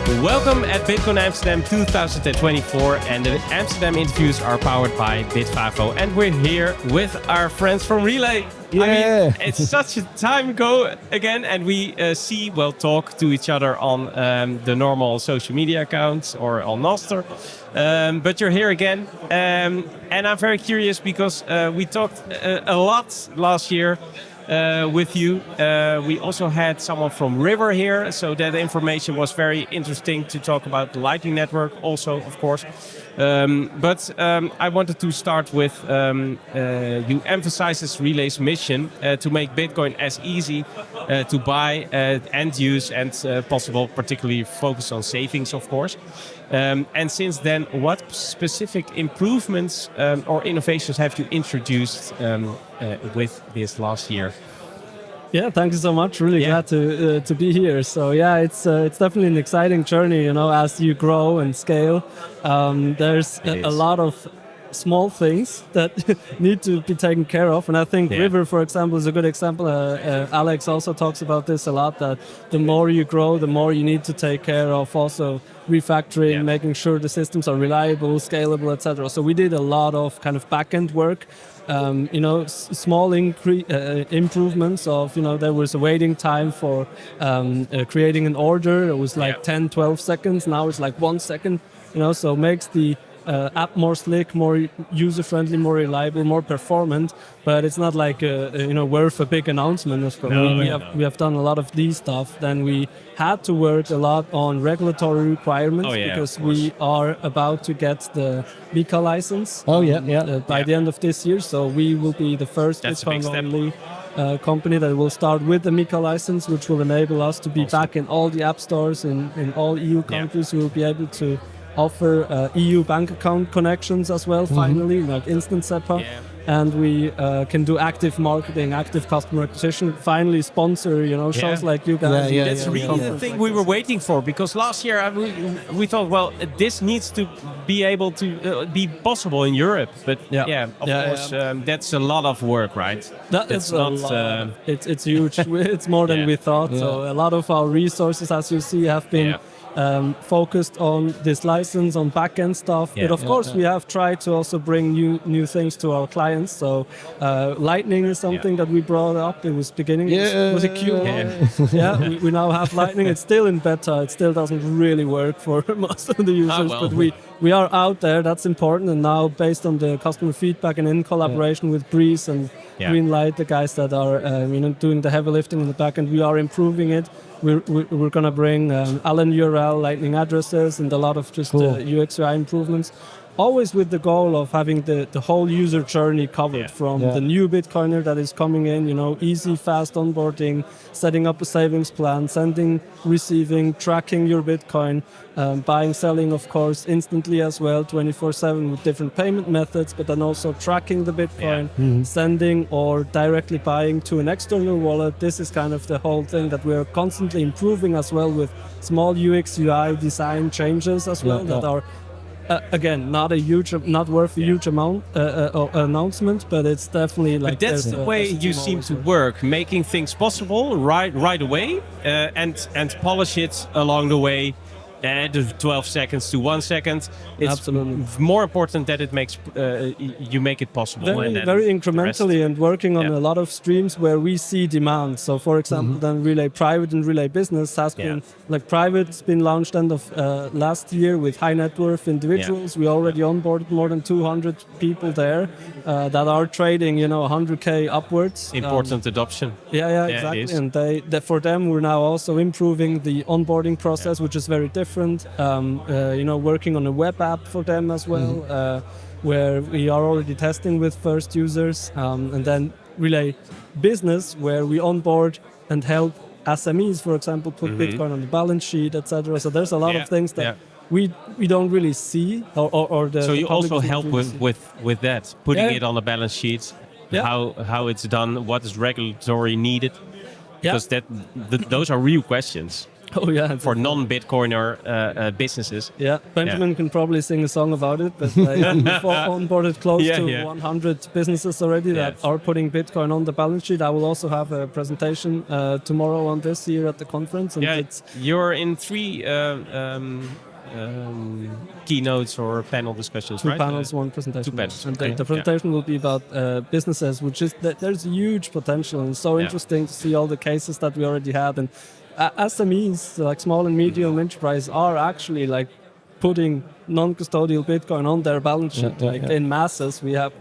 Welcome at Bitcoin Amsterdam 2024, and the Amsterdam interviews are powered by Bitfavo, and we're here with our friends from Relai. Yeah. I mean, it's such a time ago again, and we talk to each other on the normal social media accounts or on Noster. But you're here again, and I'm very curious because we talked a lot last year with you. We also had someone from River here, so that information was very interesting to talk about the Lightning Network also, of course. But I wanted to start with you emphasizes Relay's mission to make Bitcoin as easy to buy and use and possible, particularly focus on savings, of course. And since then, what specific improvements or innovations have you introduced with this last year? Yeah, thank you so much. Really glad to be here. So yeah, it's definitely an exciting journey. You know, as you grow and scale, there's a lot of small things that need to be taken care of. And I think River, for example, is a good example. Alex also talks about this a lot, that the more you grow, the more you need to take care of also refactoring, making sure the systems are reliable, scalable, etc. So we did a lot of kind of back-end work. Small improvements of, there was a waiting time for creating an order. It was like 10, 12 seconds. Now it's like 1 second, so it makes the app more slick, more user-friendly, more reliable, more performant, but it's not like worth a big announcement. We have done a lot of these stuff. Then we had to work a lot on regulatory requirements because we are about to get the MiCA license by the end of this year. So we will be the first Bitcoin-only company that will start with the MiCA license, which will enable us to be back in all the app stores in all EU countries. We will be able to offer EU bank account connections as well, finally, like instant SEPA. And we can do active marketing, active customer acquisition, finally sponsor, shows like you guys. That's really the thing we were waiting for, because last year we thought, well, this needs to be able to be possible in Europe. But of course, that's a lot of work, right? It's huge. It's more than we thought. So a lot of our resources, as you see, have been focused on this license, on back-end stuff. But of course, we have tried to also bring new things to our clients. So Lightning is something that we brought up. It was beginning. Was it Q1? We now have Lightning. It's still in beta. It still doesn't really work for most of the users. But we are out there. That's important. And now, based on the customer feedback and in collaboration with Breeze and Greenlight, the guys that are doing the heavy lifting in the backend, we are improving it. We're going to bring Allen URL, Lightning addresses, and a lot of just UX UI improvements. Always with the goal of having the whole user journey covered, from the new Bitcoiner that is coming in, easy, fast onboarding, setting up a savings plan, sending, receiving, tracking your Bitcoin, buying, selling, of course, instantly as well, 24/7 with different payment methods, but then also tracking the Bitcoin, sending or directly buying to an external wallet. This is kind of the whole thing that we're constantly improving as well, with small UX UI design changes as well that are again, not worth a huge amount announcement, but it's definitely like. But that's the way you seem to work, making things possible right away, and polish it along the way. 12 seconds to 1 second. It's absolutely more important that it makes you make it possible. Very incrementally, and working on a lot of streams where we see demand. So, for example, then Relay Private and Relay Business has been like Private's been launched end of last year with high net worth individuals. We already onboarded more than 200 people there that are trading, 100K upwards. Important adoption. Exactly. And for them, we're now also improving the onboarding process, which is very different. Working on a web app for them as well, where we are already testing with first users, and then Relay Business, where we onboard and help SMEs, for example, put Bitcoin on the balance sheet, etc. So there's a lot of things that we don't really see, or the. So you also help with that, putting it on the balance sheet, how it's done, what is regulatory needed, because those are real questions. Oh yeah, for non-Bitcoiner businesses. Yeah, Benjamin can probably sing a song about it, but we've onboarded close to 100 businesses already that are putting Bitcoin on the balance sheet. I will also have a presentation tomorrow on this here at the conference. And you're in 3 keynotes or panel discussions, two right? panels, one presentation. 2 panels. And the presentation will be about businesses, which is there's huge potential, and it's so interesting to see all the cases that we already had. And SMEs, like small and medium enterprise, are actually like putting non-custodial Bitcoin on their balance sheet, in masses. We had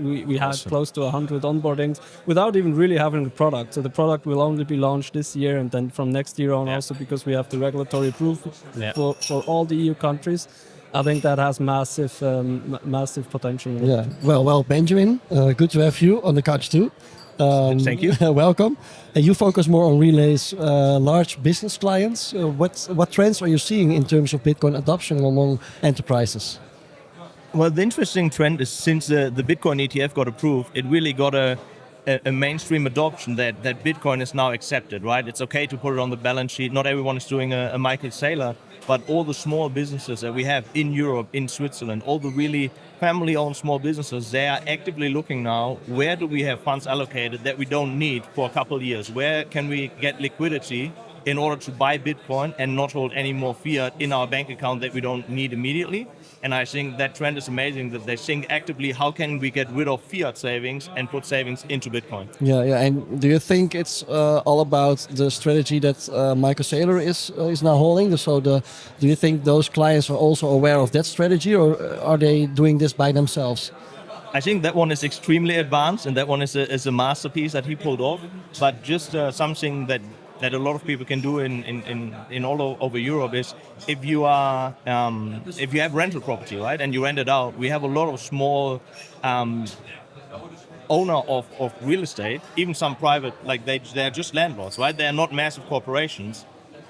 close to 100 onboardings without even really having a product. So the product will only be launched this year, and then from next year on, also because we have the regulatory approval for all the EU countries. I think that has massive potential. Yeah. Well, Benjamin, good to have you on the couch too. Thank you. Welcome. And you focus more on Relay's large business clients. What trends are you seeing in terms of Bitcoin adoption among enterprises? Well, the interesting trend is since the Bitcoin ETF got approved, it really got a mainstream adoption that Bitcoin is now accepted, right? It's okay to put it on the balance sheet. Not everyone is doing a Michael Saylor, but all the small businesses that we have in Europe, in Switzerland, all the really family-owned small businesses, they are actively looking now, where do we have funds allocated that we don't need for a couple of years? Where can we get liquidity in order to buy Bitcoin and not hold any more fiat in our bank account that we don't need immediately? And I think that trend is amazing, that they think actively, how can we get rid of fiat savings and put savings into Bitcoin? Yeah. And do you think it's all about the strategy that Michael Saylor is now holding? So do you think those clients are also aware of that strategy, or are they doing this by themselves? I think that one is extremely advanced, and that one is a masterpiece that he pulled off. But just something that a lot of people can do in all over Europe is if you have rental property, right, and you rent it out. We have a lot of small owner of real estate, even some private, like they're just landlords, right? They are not massive corporations,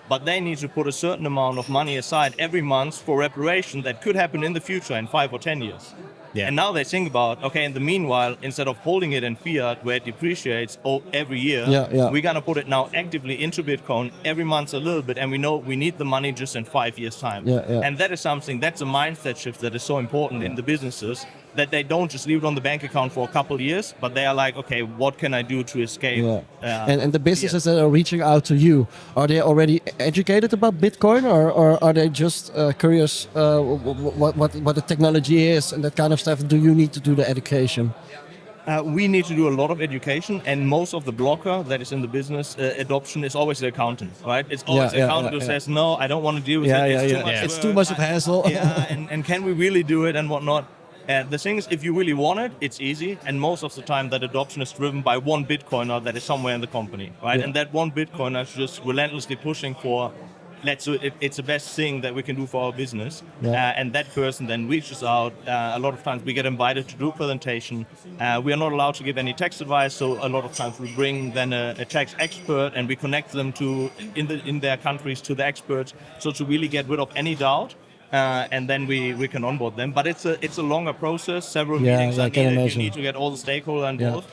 but they need to put a certain amount of money aside every month for reparation that could happen in the future in 5 or 10 years. Yeah. And now they think about, okay, in the meanwhile, instead of holding it in fiat where it depreciates every year, we're going to put it now actively into Bitcoin every month a little bit, and we know we need the money just in 5 years' time. And that is something, that's a mindset shift that is so important in the businesses, that they don't just leave it on the bank account for a couple of years, but they are like, okay, what can I do to escape? And the businesses that are reaching out to you, are they already educated about Bitcoin, or are they just curious what the technology is and that kind of stuff? Do you need to do the education? We need to do a lot of education, and most of the blocker that is in the business adoption is always the accountant, right? It's always the accountant who says, no, I don't want to deal with it. It's too much of a hassle. And can we really do it and whatnot? The thing is, if you really want it, it's easy, and most of the time that adoption is driven by one Bitcoiner that is somewhere in the company, right? And that one Bitcoiner is just relentlessly pushing for, let's do it, it's the best thing that we can do for our business. And that person then reaches out. A lot of times we get invited to do a presentation. We are not allowed to give any tax advice, so a lot of times we bring then a tax expert, and we connect them to in their countries to the experts, so to really get rid of any doubt. And then we can onboard them. But it's a longer process, several meetings. You need to get all the stakeholders involved.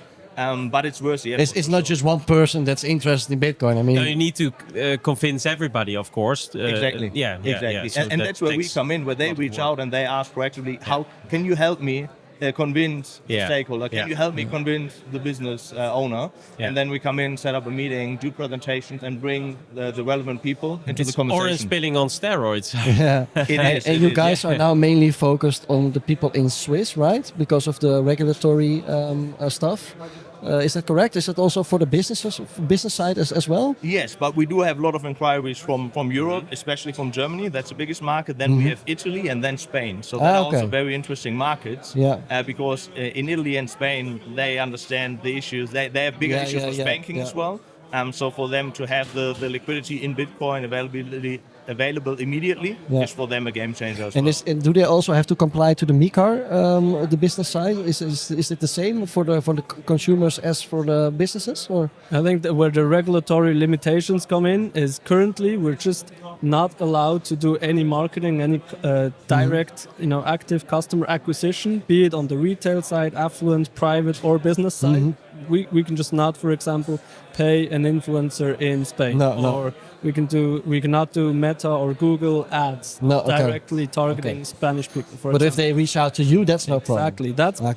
But it's worth the effort. It's not just one person that's interested in Bitcoin. I mean, no, you need to convince everybody, of course. Exactly. Exactly. So and that's where we come in, where they reach out and they ask proactively, how can you help me convince the stakeholder? Can you help me convince the business owner? And then we come in, set up a meeting, do presentations, and bring the relevant people into the conversation. Orange pilling on steroids. And you guys are now mainly focused on the people in Swiss, right? Because of the regulatory stuff. Is that correct? Is that also for the business side as well? Yes, but we do have a lot of inquiries from Europe, especially from Germany. That's the biggest market. Then we have Italy and then Spain. So they're also very interesting markets. Because in Italy and Spain, they understand the issues. They have bigger issues with banking as well. So for them to have the liquidity in Bitcoin available immediately is for them a game changer as well. And do they also have to comply to the MiCAR, the business side? Is it the same for the consumers as for the businesses? Or I think that where the regulatory limitations come in is currently we're just not allowed to do any marketing, any direct, active customer acquisition, be it on the retail side, affluent, private, or business side. we can just not, for example, pay an influencer in Spain, or we cannot do Meta or Google ads directly targeting Spanish people. But if they reach out to you, that's no problem. Exactly,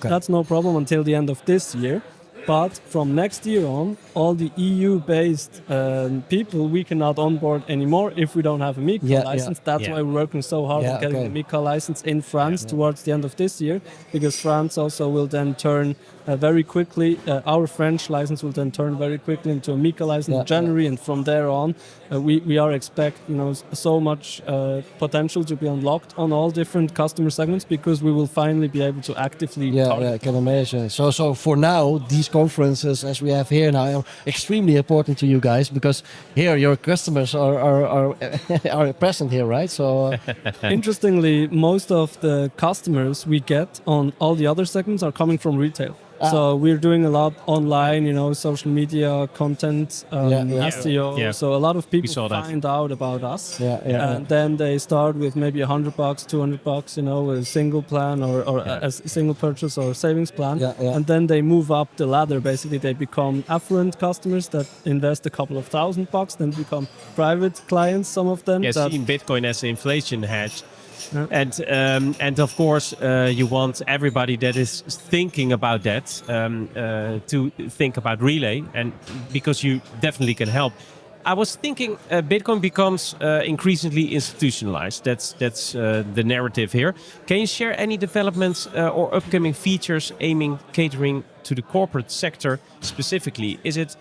that's no problem until the end of this year. But from next year on, all the EU-based people we cannot onboard anymore if we don't have a MiCA license. That's why we're working so hard on getting the MiCA license in France towards the end of this year, because France also will then turn very quickly. Our French license will then turn very quickly into a MiCA license in January, and from there on, we are expecting so much potential to be unlocked on all different customer segments, because we will finally be able to actively target. I can imagine. So for now, these conferences as we have here now are extremely important to you guys, because here your customers are present here, right? So interestingly, most of the customers we get on all the other segments are coming from retail. So we're doing a lot online, social media content, SEO. Yeah. So a lot of people find out about us, and then they start with maybe $100, $200, a single plan or a single purchase or savings plan, and then they move up the ladder. Basically, they become affluent customers that invest a couple of $1,000, then become private clients. Some of them seeing Bitcoin as an inflation hedge. And of course, you want everybody that is thinking about that to think about Relai, and because you definitely can help. I was thinking Bitcoin becomes increasingly institutionalized. That's the narrative here. Can you share any developments or upcoming features catering to the corporate sector specifically? Is it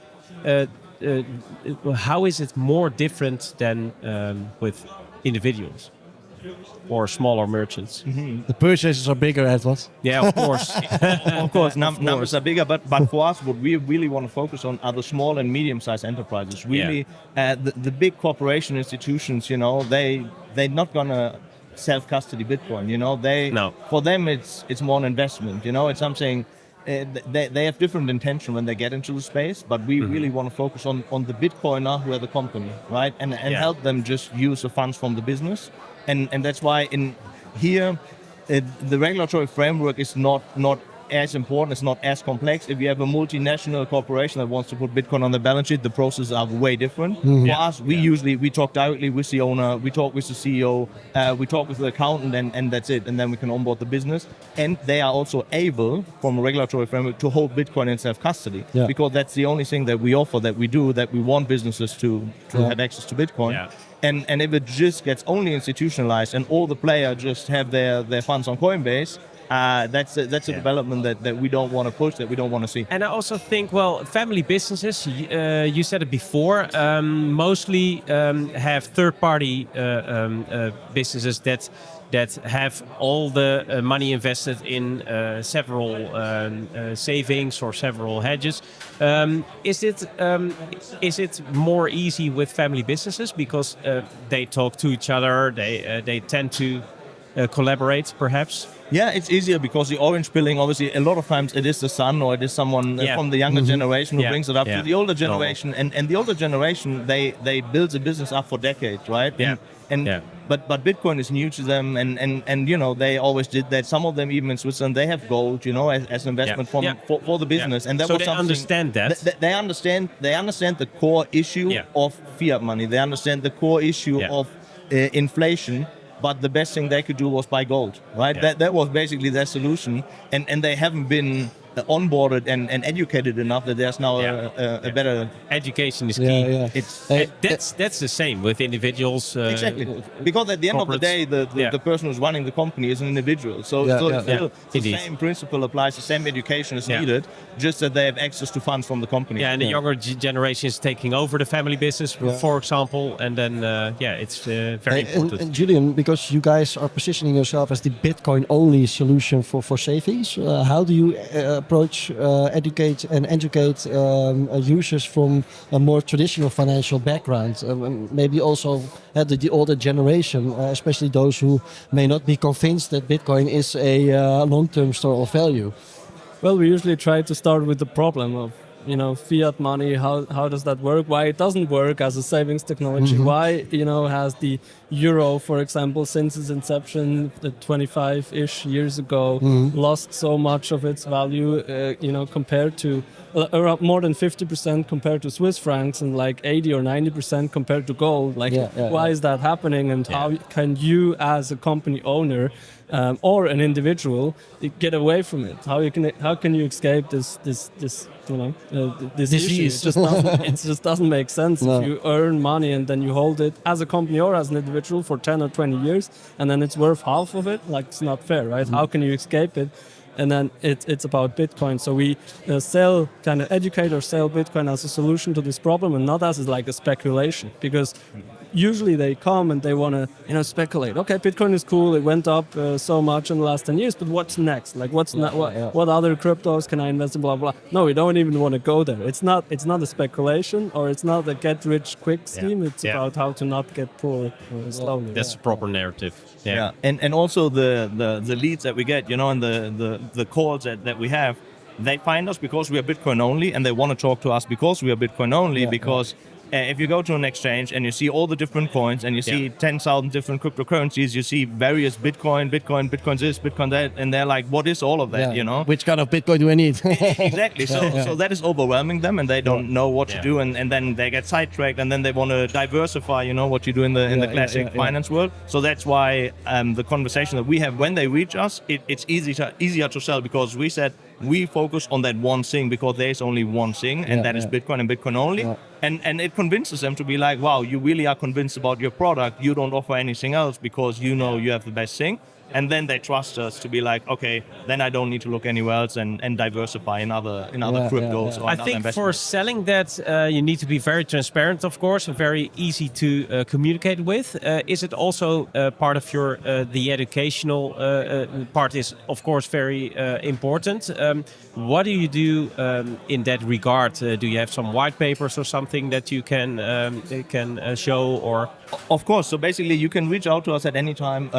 how is it more different than with individuals or smaller merchants? Mm-hmm. The purchases are bigger, Edward. Yeah, of course. Of course, numbers are bigger, but for us, what we really want to focus on are the small and medium-sized enterprises. Really, the big corporation institutions, they're not gonna self-custody Bitcoin. For them, it's more an investment. It's something. They have different intention when they get into the space, but we really want to focus on the Bitcoiner who are the company, right? And help them just use the funds from the business. And that's why in here, the regulatory framework is not as important, it's not as complex. If you have a multinational corporation that wants to put Bitcoin on the balance sheet, the processes are way different. Mm-hmm. For us, we talk directly with the owner, we talk with the CEO, we talk with the accountant, and that's it. And then we can onboard the business. And they are also able, from a regulatory framework, to hold Bitcoin in self-custody. Yeah. Because that's the only thing that we offer, that we do, that we want businesses to have access to Bitcoin. Yeah. And if it just gets only institutionalized and all the players just have their funds on Coinbase, that's a development that we don't want to push, that we don't want to see. And I also think, family businesses, you said it before, mostly have third-party businesses that have all the money invested in several savings or several hedges. Is it more easy with family businesses because they talk to each other, they tend to collaborate, perhaps? Yeah, it's easier because the orange pilling, obviously, a lot of times it is the son or it is someone from the younger generation who brings it up to the older generation. And the older generation, they build the business up for decades, right? Yeah. But Bitcoin is new to them, and they always did that. Some of them, even in Switzerland, they have gold, as an investment for the business. And that so was they understand that. They understand the core issue of fiat money. They understand the core issue of inflation. But the best thing they could do was buy gold, right? Yeah. That was basically their solution, and they haven't been onboarded and educated enough that there's now a better education is key. That's the same with individuals. Exactly, because at the end of the day, the person who's running the company is an individual. So the same principle applies. The same education is needed, just that they have access to funds from the company. Yeah, and the younger generation is taking over the family business, for example, and then it's very important. And Julian, because you guys are positioning yourself as the Bitcoin-only solution for savings, how do you approach, educate users from a more traditional financial background, maybe also the older generation, especially those who may not be convinced that Bitcoin is a long-term store of value? Well, we usually try to start with the problem of fiat money. How does that work? Why it doesn't work as a savings technology? Mm-hmm. Why has the euro, for example, since its inception, 25-ish years ago, lost so much of its value, compared to around more than 50% compared to Swiss francs and like 80 or 90% compared to gold. Like, why is that happening? And how can you, as a company owner or an individual, get away from it? How can you escape this this issue? It just doesn't make sense if you earn money and then you hold it as a company or as an individual for 10 or 20 years, and then it's worth half of it. Like, it's not fair, right? How can you escape it? And then it's about Bitcoin. So we educate or sell Bitcoin as a solution to this problem, and not as like a speculation, because usually they come and they want to speculate. Okay, Bitcoin is cool. It went up so much in the last 10 years, but what's next? Like, what other cryptos can I invest in? Blah blah. No, we don't even want to go there. It's not a speculation, or it's not a get rich quick scheme. It's about how to not get poor slowly. That's the proper narrative. Yeah. And also the leads that we get, and the calls that we have, they find us because we are Bitcoin only, and they want to talk to us because we are Bitcoin only. Because if you go to an exchange and you see all the different coins and you see 10,000 different cryptocurrencies, you see various Bitcoin this, Bitcoin that, and they're like, what is all of that, Which kind of Bitcoin do I need? Exactly. So that is overwhelming them, and they don't know what to do, and then they get sidetracked, and then they want to diversify, what you do in the classic finance world. So that's why the conversation that we have when they reach us, it's easier to sell, because we said we focus on that one thing, because there's only one thing, and that is Bitcoin and Bitcoin only. And it convinces them to be like, wow, you really are convinced about your product. You don't offer anything else because you know you have the best thing. And then they trust us to be like, okay, then I don't need to look anywhere else and diversify in other cryptos. Or I think for selling that, you need to be very transparent, of course, and very easy to communicate with. Is it also part of your the educational part is, of course, very important. What do you do in that regard? Do you have some white papers or something that you can show? Or of course. So basically, you can reach out to us at any time.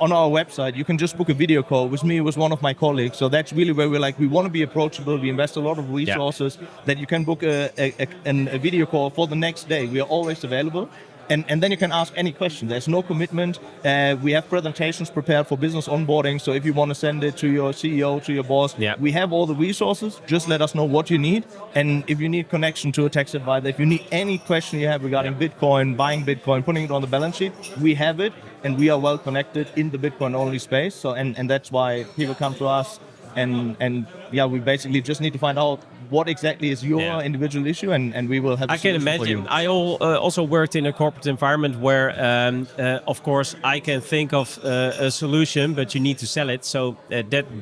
On our website, you can just book a video call with me, with one of my colleagues. So that's really where we're like, we want to be approachable. We invest a lot of resources that you can book a video call for the next day. We are always available. And then you can ask any question. There's no commitment. We have presentations prepared for business onboarding. So if you want to send it to your CEO, to your boss, we have all the resources. Just let us know what you need. And if you need connection to a tax advisor, if you need any question you have regarding Bitcoin, buying Bitcoin, putting it on the balance sheet, we have it. And we are well connected in the Bitcoin only space. So and that's why people come to us. And we basically just need to find out what exactly is your individual issue, and we will have. I can imagine. I also worked in a corporate environment where, of course, I can think of a solution, but you need to sell it. So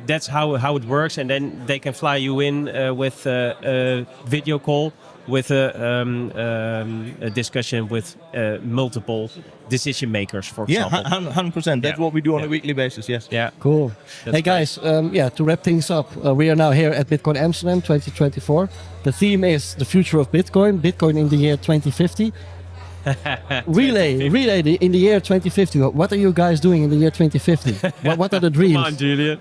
that's how it works, and then they can fly you in with a video call, with a discussion with multiple decision makers, for example. 100%. That's what we do on a weekly basis. Yes. Yeah. Cool. That's hey guys, to wrap things up, we are now here at Bitcoin Amsterdam 2024. The theme is the future of Bitcoin. Bitcoin in the year 2050. Relai in the year 2050. What are you guys doing in the year 2050? what are the dreams? Come on, Julian.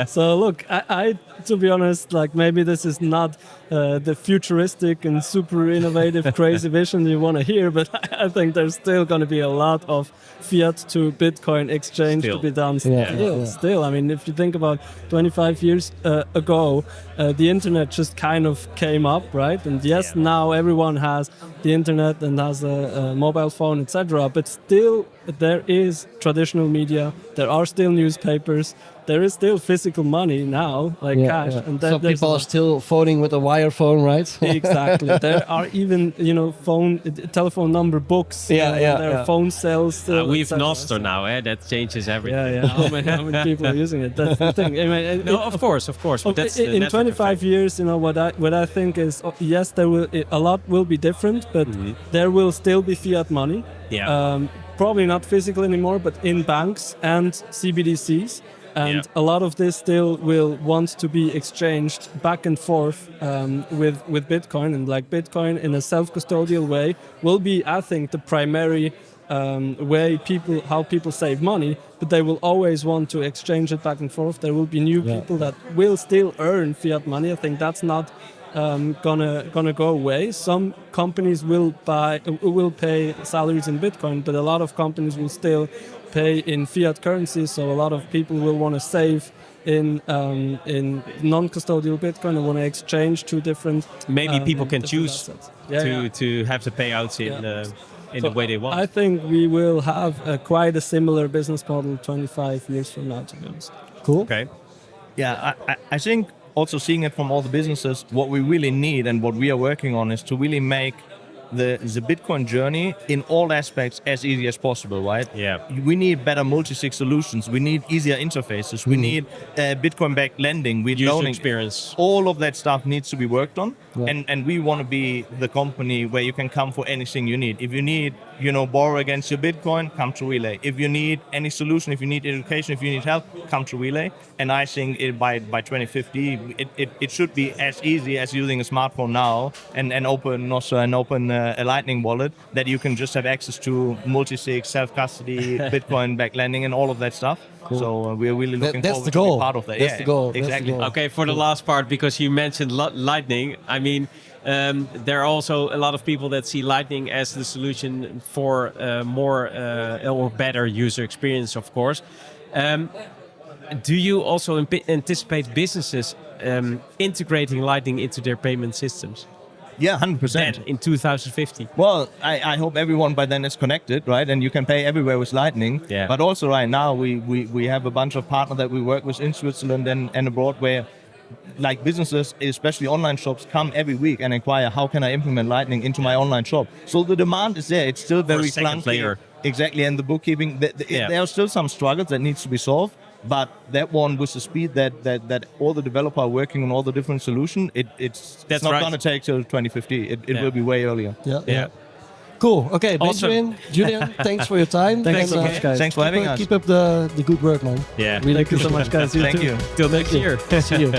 So look, I to be honest, like, maybe this is not the futuristic and super innovative, crazy vision you want to hear, but I think there's still going to be a lot of fiat to Bitcoin exchange to be done. Still, I mean, if you think about 25 years ago, the internet just kind of came up, right? And yes, now everyone has the internet and has a mobile phone, etc. But still, there is traditional media. There are still newspapers. There is still physical money now, like cash. And some people are still phoning with a wire phone, right? Exactly. There are even, telephone number books. There are phone cells. We've Nostr now, that changes everything. How many people are using it? That's the thing. I mean, of course. But that's in 25 years, what I think is, yes, there will a lot will be different, but there will still be fiat money. Probably not physical anymore, but in banks and CBDCs. And a lot of this still will want to be exchanged back and forth with Bitcoin. And like Bitcoin in a self-custodial way will be, I think, the primary way how people save money. But they will always want to exchange it back and forth. There will be new people that will still earn fiat money. I think that's not gonna go away. Some companies will pay salaries in Bitcoin, but a lot of companies will still pay in fiat currency. So a lot of people will want to save in non-custodial Bitcoin and want to exchange two different. Maybe people can different choose assets. to have the payouts in the way they want. I think we will have quite a similar business model 25 years from now, to be honest. Cool. Okay. Yeah, I think also seeing it from all the businesses, what we really need and what we are working on is to really make the Bitcoin journey in all aspects as easy as possible, right? Yeah. We need better multi-sig solutions. We need easier interfaces. We need Bitcoin-backed lending. We User experience. All of that stuff needs to be worked on. Yeah. And we want to be the company where you can come for anything you need. If you need, borrow against your Bitcoin, come to Relai. If you need any solution, if you need education, if you need help, come to Relai. And I think by 2050, it should be as easy as using a smartphone now and open a Lightning wallet, that you can just have access to multi-sig, self-custody, Bitcoin-backed lending, and all of that stuff. Cool. So we're really looking forward to be part of that. That's the goal. Exactly. That's the goal. Okay, for the last part, because you mentioned Lightning, I mean, there are also a lot of people that see Lightning as the solution for more or better user experience, of course. Do you also anticipate businesses integrating Lightning into their payment systems? Yeah, 100%. Then in 2050. Well, I hope everyone by then is connected, right? And you can pay everywhere with Lightning. Yeah. But also right now, we have a bunch of partners that we work with in Switzerland and abroad, where like businesses, especially online shops, come every week and inquire, how can I implement Lightning into my online shop? So the demand is there. It's still very second clunky. layer. Exactly, and the bookkeeping, there are still some struggles that needs to be solved. But that one, with the speed that all the developers are working on all the different solutions, it's not right. going to take till 2050. It will be way earlier. Yeah. Cool. Okay, Awesome. Benjamin, Julian, thanks for your time. Thanks so much, guys. Thanks for having us. Keep up the good work, man. Yeah. Thank you so much, guys. Thank you. Till next year. See you.